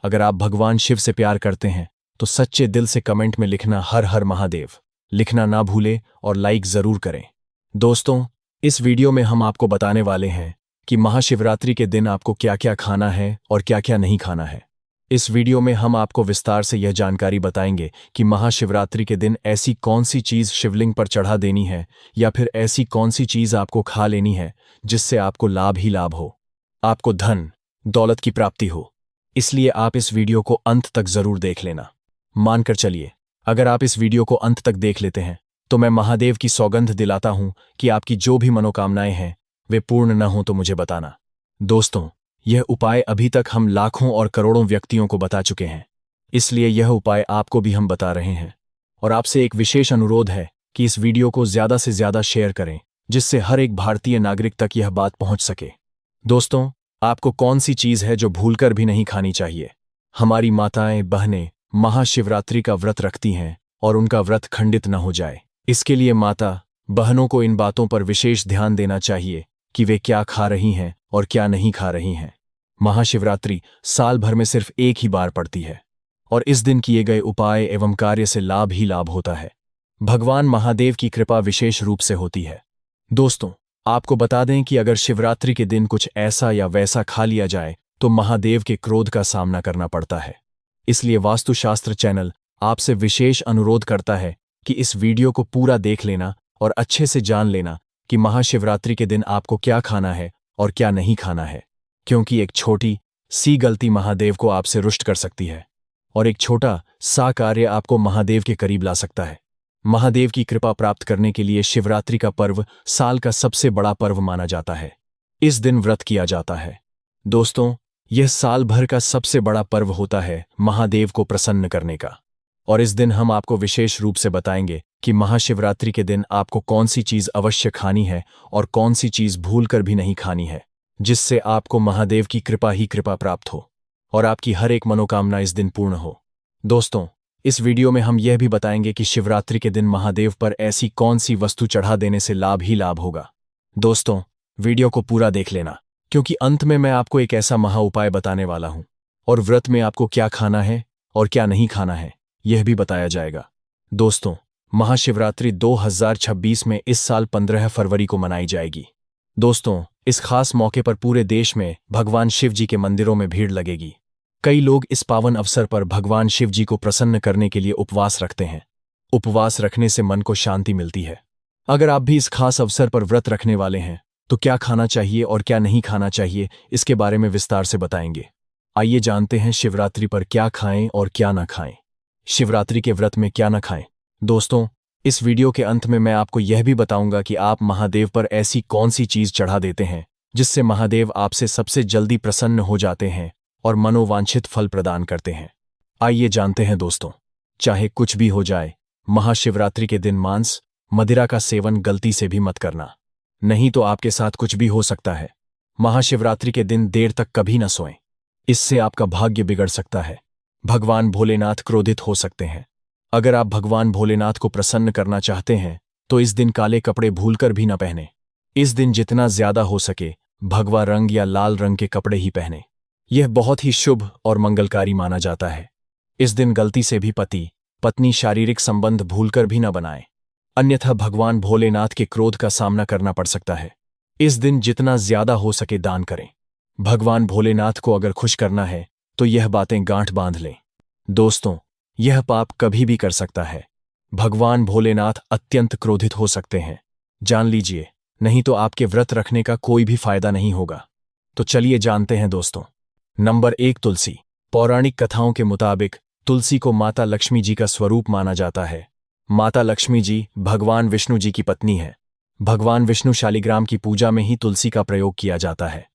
अगर आप भगवान शिव से प्यार करते हैं तो सच्चे दिल से कमेंट में लिखना हर हर महादेव लिखना ना भूले और लाइक जरूर करें। दोस्तों, इस वीडियो में हम आपको बताने वाले हैं कि महाशिवरात्रि के दिन आपको क्या क्या खाना है और क्या क्या नहीं खाना है। इस वीडियो में हम आपको विस्तार से यह जानकारी बताएंगे कि महाशिवरात्रि के दिन ऐसी कौन सी चीज शिवलिंग पर चढ़ा देनी है या फिर ऐसी कौन सी चीज आपको खा लेनी है जिससे आपको लाभ ही लाभ हो, आपको धन दौलत की प्राप्ति हो। इसलिए आप इस वीडियो को अंत तक जरूर देख लेना। मानकर चलिए, अगर आप इस वीडियो को अंत तक देख लेते हैं तो मैं महादेव की सौगंध दिलाता हूं कि आपकी जो भी मनोकामनाएं हैं वे पूर्ण न हों तो मुझे बताना। दोस्तों, यह उपाय अभी तक हम लाखों और करोड़ों व्यक्तियों को बता चुके हैं, इसलिए यह उपाय आपको भी हम बता रहे हैं। और आपसे एक विशेष अनुरोध है कि इस वीडियो को ज्यादा से ज्यादा शेयर करें जिससे हर एक भारतीय नागरिक तक यह बात पहुंच सके। दोस्तों, आपको कौन सी चीज है जो भूलकर भी नहीं खानी चाहिए? हमारी माताएं बहनें महाशिवरात्रि का व्रत रखती हैं और उनका व्रत खंडित न हो जाए, इसके लिए माता बहनों को इन बातों पर विशेष ध्यान देना चाहिए कि वे क्या खा रही हैं और क्या नहीं खा रही हैं। महाशिवरात्रि साल भर में सिर्फ एक ही बार पड़ती है और इस दिन किए गए उपाय एवं कार्य से लाभ ही लाभ होता है। भगवान महादेव की कृपा विशेष रूप से होती है। दोस्तों, आपको बता दें कि अगर शिवरात्रि के दिन कुछ ऐसा या वैसा खा लिया जाए तो महादेव के क्रोध का सामना करना पड़ता है। इसलिए वास्तुशास्त्र चैनल आपसे विशेष अनुरोध करता है कि इस वीडियो को पूरा देख लेना और अच्छे से जान लेना कि महाशिवरात्रि के दिन आपको क्या खाना है और क्या नहीं खाना है, क्योंकि एक छोटी सी गलती महादेव को आपसे रुष्ट कर सकती है और एक छोटा सा कार्य आपको महादेव के करीब ला सकता है। महादेव की कृपा प्राप्त करने के लिए शिवरात्रि का पर्व साल का सबसे बड़ा पर्व माना जाता है। इस दिन व्रत किया जाता है। दोस्तों, यह साल भर का सबसे बड़ा पर्व होता है महादेव को प्रसन्न करने का, और इस दिन हम आपको विशेष रूप से बताएंगे कि महाशिवरात्रि के दिन आपको कौन सी चीज अवश्य खानी है और कौन सी चीज भूलकर भी नहीं खानी है, जिससे आपको महादेव की कृपा ही कृपा प्राप्त हो और आपकी हर एक मनोकामना इस दिन पूर्ण हो। दोस्तों, इस वीडियो में हम यह भी बताएंगे कि शिवरात्रि के दिन महादेव पर ऐसी कौन सी वस्तु चढ़ा देने से लाभ ही लाभ होगा। दोस्तों, वीडियो को पूरा देख लेना, क्योंकि अंत में मैं आपको एक ऐसा महा उपाय बताने वाला हूं और व्रत में आपको क्या खाना है और क्या नहीं खाना है यह भी बताया जाएगा। दोस्तों, महाशिवरात्रि 2026 में इस साल 15 फरवरी को मनाई जाएगी। दोस्तों, इस खास मौके पर पूरे देश में भगवान शिव जी के मंदिरों में भीड़ लगेगी। कई लोग इस पावन अवसर पर भगवान शिव जी को प्रसन्न करने के लिए उपवास रखते हैं। उपवास रखने से मन को शांति मिलती है। अगर आप भी इस खास अवसर पर व्रत रखने वाले हैं तो क्या खाना चाहिए और क्या नहीं खाना चाहिए इसके बारे में विस्तार से बताएंगे। आइए जानते हैं शिवरात्रि पर क्या खाएं और क्या ना खाएं। शिवरात्रि के व्रत में क्या ना खाएं। दोस्तों, इस वीडियो के अंत में मैं आपको यह भी बताऊंगा कि आप महादेव पर ऐसी कौन सी चीज चढ़ा देते हैं जिससे महादेव आपसे सबसे जल्दी प्रसन्न हो जाते हैं और मनोवांछित फल प्रदान करते हैं। आइए जानते हैं दोस्तों। चाहे कुछ भी हो जाए, महाशिवरात्रि के दिन मांस मदिरा का सेवन गलती से भी मत करना, नहीं तो आपके साथ कुछ भी हो सकता है। महाशिवरात्रि के दिन देर तक कभी न सोएं, इससे आपका भाग्य बिगड़ सकता है। भगवान भोलेनाथ क्रोधित हो सकते हैं। अगर आप भगवान भोलेनाथ को प्रसन्न करना चाहते हैं तो इस दिन काले कपड़े भूलकर भी न पहने। इस दिन जितना ज्यादा हो सके भगवा रंग या लाल रंग के कपड़े ही पहने। यह बहुत ही शुभ और मंगलकारी माना जाता है। इस दिन गलती से भी पति पत्नी शारीरिक संबंध भूलकर भी न बनाएं, अन्यथा भगवान भोलेनाथ के क्रोध का सामना करना पड़ सकता है। इस दिन जितना ज्यादा हो सके दान करें। भगवान भोलेनाथ को अगर खुश करना है तो यह बातें गांठ बांध लें। दोस्तों, यह पाप कभी भी कर सकता है। भगवान भोलेनाथ अत्यंत क्रोधित हो सकते हैं, जान लीजिए, नहीं तो आपके व्रत रखने का कोई भी फायदा नहीं होगा। तो चलिए जानते हैं दोस्तों। नंबर 1, तुलसी। पौराणिक कथाओं के मुताबिक तुलसी को माता लक्ष्मी जी का स्वरूप माना जाता है। माता लक्ष्मी जी भगवान विष्णु जी की पत्नी है। भगवान विष्णु शालिग्राम की पूजा में ही तुलसी का प्रयोग किया जाता है।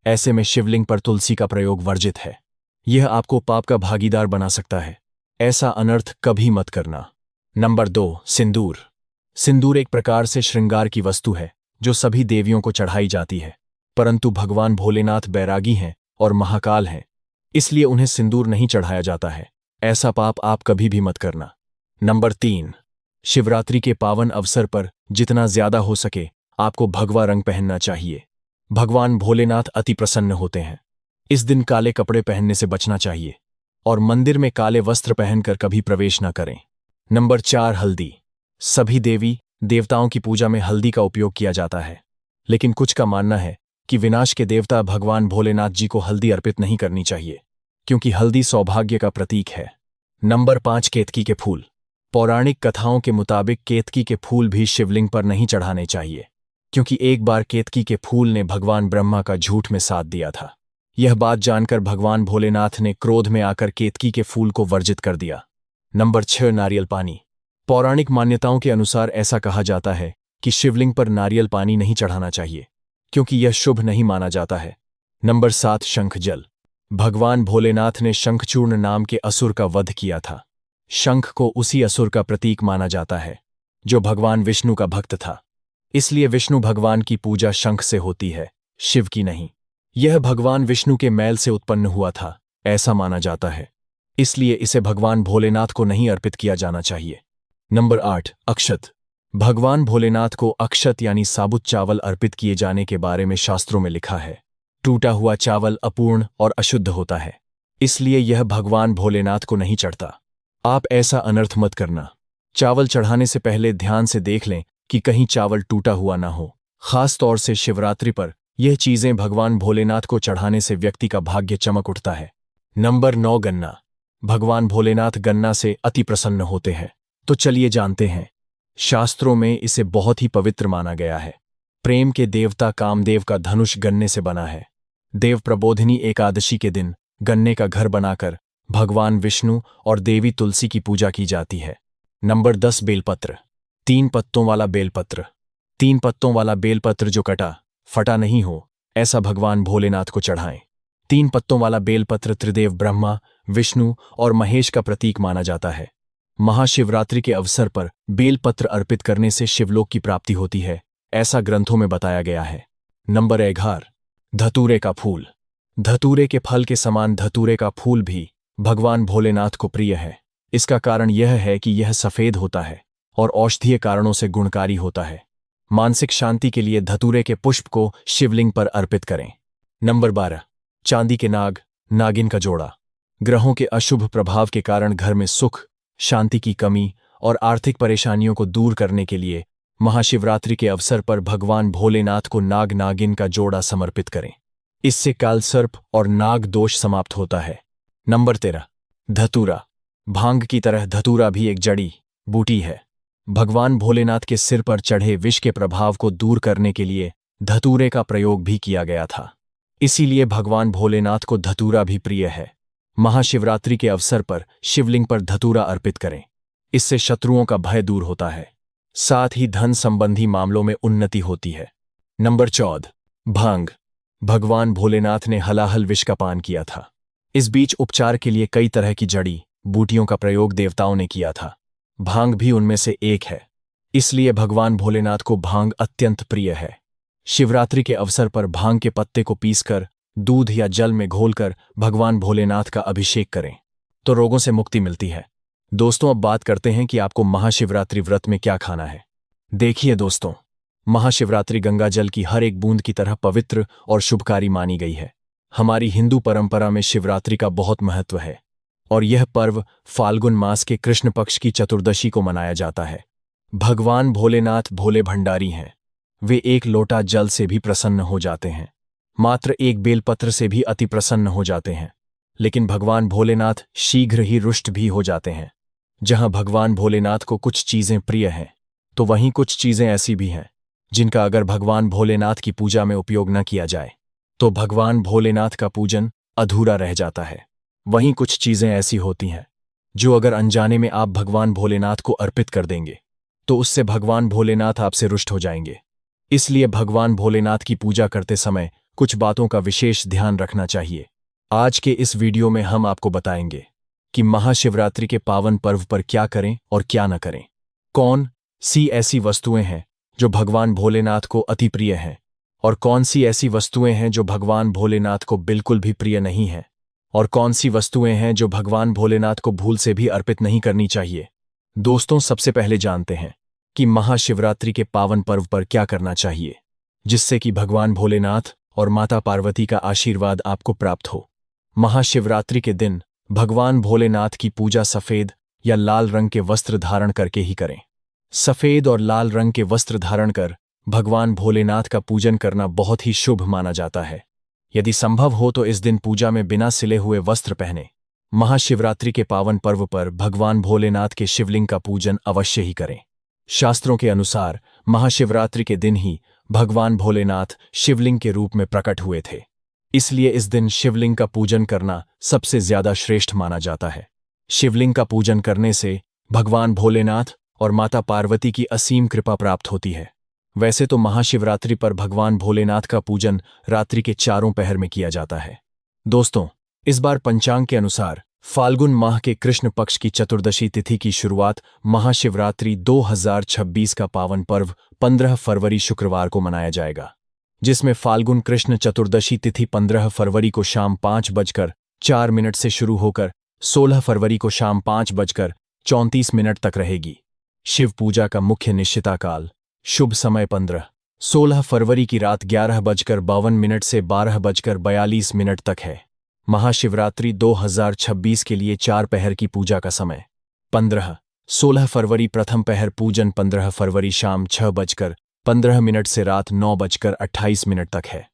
ऐसे में शिवलिंग पर तुलसी का प्रयोग वर्जित है। यह आपको पाप का भागीदार बना सकता है। ऐसा अनर्थ कभी मत करना। नंबर 2, सिंदूर। सिंदूर एक प्रकार से श्रृंगार की वस्तु है जो सभी देवियों को चढ़ाई जाती है, परंतु भगवान भोलेनाथ बैरागी हैं और महाकाल हैं, इसलिए उन्हें सिंदूर नहीं चढ़ाया जाता है। ऐसा पाप आप कभी भी मत करना। नंबर 3, शिवरात्रि के पावन अवसर पर जितना ज्यादा हो सके आपको भगवा रंग पहनना चाहिए। भगवान भोलेनाथ अति प्रसन्न होते हैं। इस दिन काले कपड़े पहनने से बचना चाहिए। और मंदिर में काले वस्त्र पहनकर कभी प्रवेश न करें। नंबर 4 हल्दी। सभी देवी देवताओं की पूजा में हल्दी का उपयोग किया जाता है, लेकिन कुछ का मानना है कि विनाश के देवता भगवान भोलेनाथ जी को हल्दी अर्पित नहीं करनी चाहिए, क्योंकि हल्दी सौभाग्य का प्रतीक है। नंबर 5 केतकी के फूल। पौराणिक कथाओं के मुताबिक केतकी के फूल भी शिवलिंग पर नहीं चढ़ाने चाहिए, क्योंकि एक बार केतकी के फूल ने भगवान ब्रह्मा का झूठ में साथ दिया था। यह बात जानकर भगवान भोलेनाथ ने क्रोध में आकर केतकी के फूल को वर्जित कर दिया। नंबर 6 नारियल पानी। पौराणिक मान्यताओं के अनुसार ऐसा कहा जाता है कि शिवलिंग पर नारियल पानी नहीं चढ़ाना चाहिए, क्योंकि यह शुभ नहीं माना जाता है। नंबर 7 शंख जल। भगवान भोलेनाथ ने शंखचूर्ण नाम के असुर का वध किया था। शंख को उसी असुर का प्रतीक माना जाता है जो भगवान विष्णु का भक्त था, इसलिए विष्णु भगवान की पूजा शंख से होती है, शिव की नहीं। यह भगवान विष्णु के मैल से उत्पन्न हुआ था, ऐसा माना जाता है, इसलिए इसे भगवान भोलेनाथ को नहीं अर्पित किया जाना चाहिए। नंबर 8 अक्षत। भगवान भोलेनाथ को अक्षत यानी साबुत चावल अर्पित किए जाने के बारे में शास्त्रों में लिखा है। टूटा हुआ चावल अपूर्ण और अशुद्ध होता है, इसलिए यह भगवान भोलेनाथ को नहीं चढ़ता। आप ऐसा अनर्थ मत करना। चावल चढ़ाने से पहले ध्यान से देख लें कि कहीं चावल टूटा हुआ ना हो। खास तौर से शिवरात्रि पर यह चीजें भगवान भोलेनाथ को चढ़ाने से व्यक्ति का भाग्य चमक उठता है। नंबर 9 गन्ना। भगवान भोलेनाथ गन्ना से अति प्रसन्न होते हैं, तो चलिए जानते हैं। शास्त्रों में इसे बहुत ही पवित्र माना गया है। प्रेम के देवता कामदेव का धनुष गन्ने से बना है। देव प्रबोधिनी एकादशी के दिन गन्ने का घर बनाकर भगवान विष्णु और देवी तुलसी की पूजा की जाती है। नंबर 10 बेलपत्र। 3 पत्तों वाला बेलपत्र। 3 पत्तों वाला बेलपत्र जो कटा फटा नहीं हो, ऐसा भगवान भोलेनाथ को चढ़ाएं। 3 पत्तों वाला बेलपत्र त्रिदेव ब्रह्मा, विष्णु और महेश का प्रतीक माना जाता है। महाशिवरात्रि के अवसर पर बेलपत्र अर्पित करने से शिवलोक की प्राप्ति होती है, ऐसा ग्रंथों में बताया गया है। नंबर 11 धतूरे का फूल। धतूरे के फल के समान धतूरे का फूल भी भगवान भोलेनाथ को प्रिय है। इसका कारण यह है कि यह सफेद होता है और औषधीय कारणों से गुणकारी होता है। मानसिक शांति के लिए धतूरे के पुष्प को शिवलिंग पर अर्पित करें। नंबर 12 चांदी के नाग नागिन का जोड़ा। ग्रहों के अशुभ प्रभाव के कारण घर में सुख, शांति की कमी और आर्थिक परेशानियों को दूर करने के लिए महाशिवरात्रि के अवसर पर भगवान भोलेनाथ को नाग नागिन का जोड़ा समर्पित करें। इससे कालसर्प और नाग दोष समाप्त होता है। नंबर 13 धतूरा। भांग की तरह धतूरा भी एक जड़ी बूटी है। भगवान भोलेनाथ के सिर पर चढ़े विष के प्रभाव को दूर करने के लिए धतूरे का प्रयोग भी किया गया था, इसीलिए भगवान भोलेनाथ को धतूरा भी प्रिय है। महाशिवरात्रि के अवसर पर शिवलिंग पर धतूरा अर्पित करें, इससे शत्रुओं का भय दूर होता है, साथ ही धन संबंधी मामलों में उन्नति होती है। नंबर 14 भांग। भगवान भोलेनाथ ने हलाहल विष का पान किया था। इस बीच उपचार के लिए कई तरह की जड़ी बूटियों का प्रयोग देवताओं ने किया था। भांग भी उनमें से एक है, इसलिए भगवान भोलेनाथ को भांग अत्यंत प्रिय है। शिवरात्रि के अवसर पर भांग के पत्ते को पीसकर दूध या जल में घोलकर भगवान भोलेनाथ का अभिषेक करें तो रोगों से मुक्ति मिलती है। दोस्तों, अब बात करते हैं कि आपको महाशिवरात्रि व्रत में क्या खाना है। देखिए दोस्तों, महाशिवरात्रि गंगा जल की हर एक बूंद की तरह पवित्र और शुभकारी मानी गई है। हमारी हिंदू परंपरा में शिवरात्रि का बहुत महत्व है और यह पर्व फाल्गुन मास के कृष्ण पक्ष की चतुर्दशी को मनाया जाता है। भगवान भोलेनाथ भोले भंडारी हैं। वे एक लोटा जल से भी प्रसन्न हो जाते हैं, मात्र एक बेलपत्र से भी अति प्रसन्न हो जाते हैं। लेकिन भगवान भोलेनाथ शीघ्र ही रुष्ट भी हो जाते हैं। जहां भगवान भोलेनाथ को कुछ चीजें प्रिय हैं, तो वहीं कुछ चीजें ऐसी भी हैं जिनका अगर भगवान भोलेनाथ की पूजा में उपयोग न किया जाए तो भगवान भोलेनाथ का पूजन अधूरा रह जाता है। वहीं कुछ चीजें ऐसी होती हैं जो अगर अनजाने में आप भगवान भोलेनाथ को अर्पित कर देंगे तो उससे भगवान भोलेनाथ आपसे रुष्ट हो जाएंगे। इसलिए भगवान भोलेनाथ की पूजा करते समय कुछ बातों का विशेष ध्यान रखना चाहिए। आज के इस वीडियो में हम आपको बताएंगे कि महाशिवरात्रि के पावन पर्व पर क्या करें और क्या न करें। कौन सी ऐसी वस्तुएं हैं जो भगवान भोलेनाथ को अति प्रिय हैं और कौन सी ऐसी वस्तुएं हैं जो भगवान भोलेनाथ को बिल्कुल भी प्रिय नहीं हैं और कौन सी वस्तुएं हैं जो भगवान भोलेनाथ को भूल से भी अर्पित नहीं करनी चाहिए। दोस्तों, सबसे पहले जानते हैं कि महाशिवरात्रि के पावन पर्व पर क्या करना चाहिए जिससे कि भगवान भोलेनाथ और माता पार्वती का आशीर्वाद आपको प्राप्त हो। महाशिवरात्रि के दिन भगवान भोलेनाथ की पूजा सफेद या लाल रंग के वस्त्र धारण करके ही करें। सफेद और लाल रंग के वस्त्र धारण कर भगवान भोलेनाथ का पूजन करना बहुत ही शुभ माना जाता है। यदि संभव हो तो इस दिन पूजा में बिना सिले हुए वस्त्र पहने। महाशिवरात्रि के पावन पर्व पर भगवान भोलेनाथ के शिवलिंग का पूजन अवश्य ही करें। शास्त्रों के अनुसार महाशिवरात्रि के दिन ही भगवान भोलेनाथ शिवलिंग के रूप में प्रकट हुए थे, इसलिए इस दिन शिवलिंग का पूजन करना सबसे ज्यादा श्रेष्ठ माना जाता है। शिवलिंग का पूजन करने से भगवान भोलेनाथ और माता पार्वती की असीम कृपा प्राप्त होती है। वैसे तो महाशिवरात्रि पर भगवान भोलेनाथ का पूजन रात्रि के चारों पहर में किया जाता है। दोस्तों, इस बार पंचांग के अनुसार फाल्गुन माह के कृष्ण पक्ष की चतुर्दशी तिथि की शुरुआत महाशिवरात्रि 2026 का पावन पर्व 15 फरवरी शुक्रवार को मनाया जाएगा, जिसमें फाल्गुन कृष्ण चतुर्दशी तिथि 15 फरवरी को शाम 5:04 से शुरू होकर 16 फरवरी को शाम 5:34 तक रहेगी। शिव पूजा का मुख्य निश्चिता काल शुभ समय 15-16 फरवरी की रात 11:52 से 12:42 तक है। महाशिवरात्रि 2026 के लिए 4 पहर की पूजा का समय 15-16 फरवरी प्रथम पहर पूजन 15 फरवरी शाम 6:15 से रात 9:28 तक है।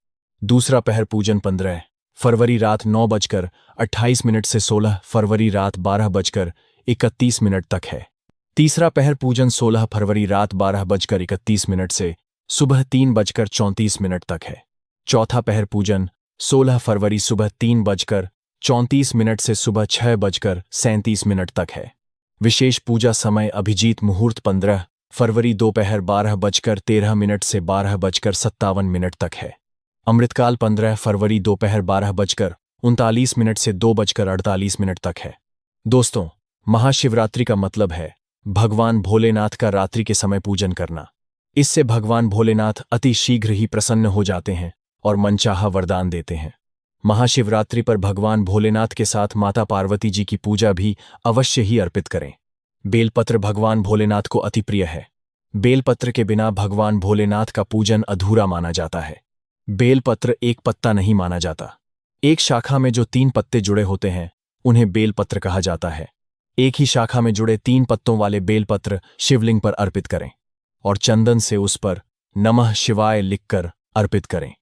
दूसरा पहर पूजन 15 फरवरी रात 9:28 से 16 फरवरी रात 12:31 तक है। तीसरा पहर पूजन 16 फरवरी रात 12:31 से सुबह 3:34 तक है। चौथा पहर पूजन 16 फरवरी सुबह 3:34 से सुबह 6:37 तक है। विशेष पूजा समय अभिजीत मुहूर्त 15 फरवरी दोपहर 12:13 से 12:57 तक है। अमृतकाल 15 फरवरी दोपहर 12:39 से 2:48 तक है। दोस्तों, महाशिवरात्रि का मतलब है भगवान भोलेनाथ का रात्रि के समय पूजन करना। इससे भगवान भोलेनाथ अति शीघ्र ही प्रसन्न हो जाते हैं और मनचाहा वरदान देते हैं। महाशिवरात्रि पर भगवान भोलेनाथ के साथ माता पार्वती जी की पूजा भी अवश्य ही अर्पित करें। बेलपत्र भगवान भोलेनाथ को अति प्रिय है। बेलपत्र के बिना भगवान भोलेनाथ का पूजन अधूरा माना जाता है। बेलपत्र एक पत्ता नहीं माना जाता। एक शाखा में जो 3 पत्ते जुड़े होते हैं उन्हें बेलपत्र कहा जाता है। एक ही शाखा में जुड़े 3 पत्तों वाले बेलपत्र शिवलिंग पर अर्पित करें और चंदन से उस पर नमः शिवाय लिखकर अर्पित करें।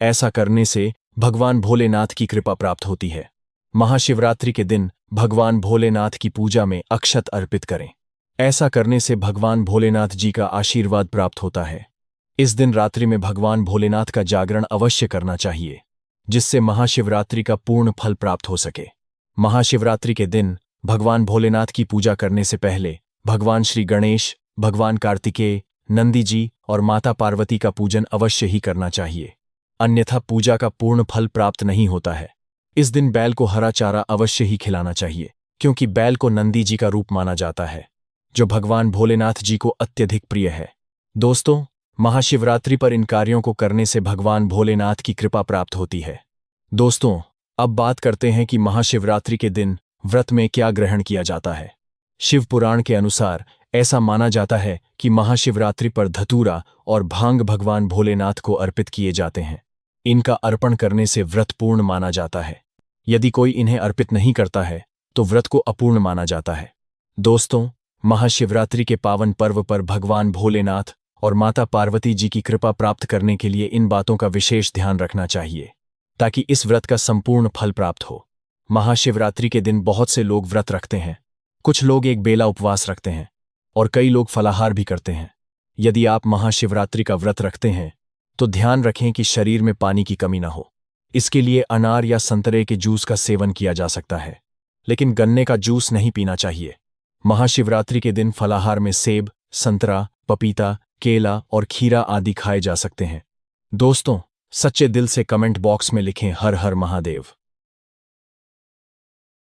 ऐसा करने से भगवान भोलेनाथ की कृपा प्राप्त होती है। महाशिवरात्रि के दिन भगवान भोलेनाथ की पूजा में अक्षत अर्पित करें। ऐसा करने से भगवान भोलेनाथ जी का आशीर्वाद प्राप्त होता है। इस दिन रात्रि में भगवान भोलेनाथ का जागरण अवश्य करना चाहिए, जिससे महाशिवरात्रि का पूर्ण फल प्राप्त हो सके। महाशिवरात्रि के दिन भगवान भोलेनाथ की पूजा करने से पहले भगवान श्री गणेश, भगवान कार्तिकेय, नंदी जी और माता पार्वती का पूजन अवश्य ही करना चाहिए, अन्यथा पूजा का पूर्ण फल प्राप्त नहीं होता है। इस दिन बैल को हरा चारा अवश्य ही खिलाना चाहिए, क्योंकि बैल को नंदी जी का रूप माना जाता है, जो भगवान भोलेनाथ जी को अत्यधिक प्रिय है। दोस्तों, महाशिवरात्रि पर इन कार्यों को करने से भगवान भोलेनाथ की कृपा प्राप्त होती है। दोस्तों, अब बात करते हैं कि महाशिवरात्रि के दिन व्रत में क्या ग्रहण किया जाता है। शिव पुराण के अनुसार ऐसा माना जाता है कि महाशिवरात्रि पर धतूरा और भांग भगवान भोलेनाथ को अर्पित किए जाते हैं। इनका अर्पण करने से व्रत पूर्ण माना जाता है। यदि कोई इन्हें अर्पित नहीं करता है तो व्रत को अपूर्ण माना जाता है। दोस्तों, महाशिवरात्रि के पावन पर्व पर भगवान भोलेनाथ और माता पार्वती जी की कृपा प्राप्त करने के लिए इन बातों का विशेष ध्यान रखना चाहिए, ताकि इस व्रत का संपूर्ण फल प्राप्त हो। महाशिवरात्रि के दिन बहुत से लोग व्रत रखते हैं। कुछ लोग एक बेला उपवास रखते हैं और कई लोग फलाहार भी करते हैं। यदि आप महाशिवरात्रि का व्रत रखते हैं तो ध्यान रखें कि शरीर में पानी की कमी न हो। इसके लिए अनार या संतरे के जूस का सेवन किया जा सकता है, लेकिन गन्ने का जूस नहीं पीना चाहिए। महाशिवरात्रि के दिन फलाहार में सेब, संतरा, पपीता, केला और खीरा आदि खाए जा सकते हैं। दोस्तों, सच्चे दिल से कमेंट बॉक्स में लिखें हर हर महादेव।